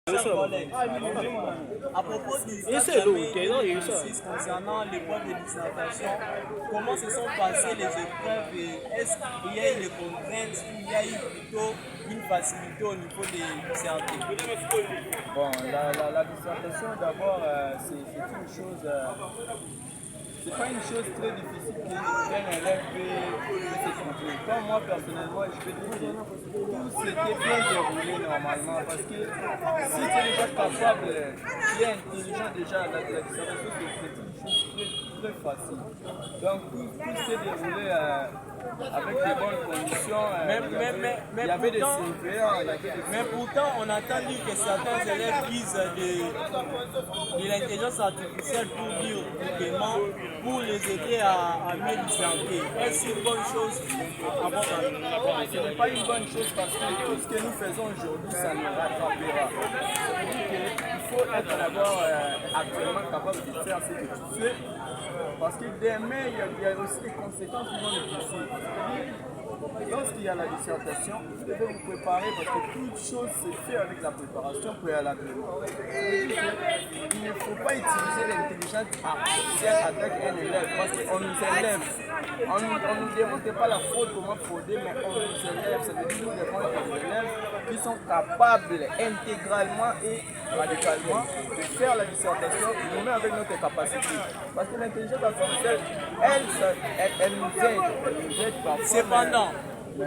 À propos du exercice concernant l'épreuve de dissertation, comment se sont passées les épreuves et est-ce qu'il y a eu des contraintes ou il y a eu plutôt une facilité au niveau des dissertés? Bon, la dissertation d'abord, c'est une chose. C'est pas une chose très difficile qu'un élève peut s'effondrer. Comme moi personnellement, je peux dire que tout s'était bien déroulé normalement parce que si tu es déjà capable, tu es intelligent déjà, la dissertation c'est une chose très facile. Donc tout s'est déroulé avec de bonnes conditions. Il y avait des surveillants. Mais pourtant, on entend dire que certains élèves disent de l'intelligence artificielle pour dire vraiment pour les aider à mieux discerner. Est-ce une bonne chose? Ce n'est pas une bonne chose parce que tout ce que nous faisons aujourd'hui, ça nous rattrapera. Il faut être d'abord actuellement capable de faire ce que tu fais parce que demain, il y a aussi des conséquences qui vont nous pousser. Lorsqu'il y a la dissertation, vous devez vous préparer parce que toute chose se fait avec la préparation préalablement. Il ne faut pas utiliser l'intelligence artificielle avec un élève parce qu'on nous élève. On ne nous demande pas la faute, comment frauder, mais on nous élève. Ça veut dire que nous devons être des élèves qui sont capables intégralement et radicalement de faire la dissertation nous-mêmes avec notre capacité. Parce que l'intelligence artificielle, elle nous aide parfois. Cependant, vous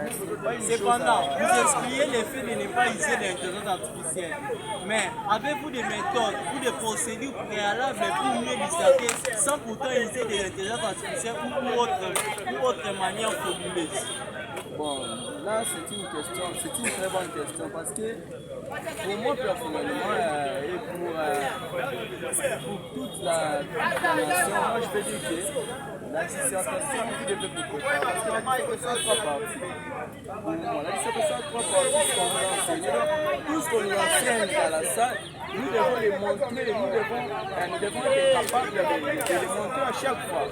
expliquez le fait de ne pas utiliser l'intelligence artificielle. Mais avez-vous des méthodes ou des procédures préalables pour mieux disserter sans pourtant utiliser de l'intelligence artificielle ou autre manière formuleuse? Bon, là c'est une très bonne question parce que pour moi personnellement et pour toute la nation, moi je peux dire que la dissertation vous devez vous préparer parce que la dissertation a trois parties. Pour moi, la dissertation a trois parties qu'on nous enseigne. Tout ce qu'on nous enseigne à la salle, nous devons les montrer, nous devons être capables de les montrer à chaque fois.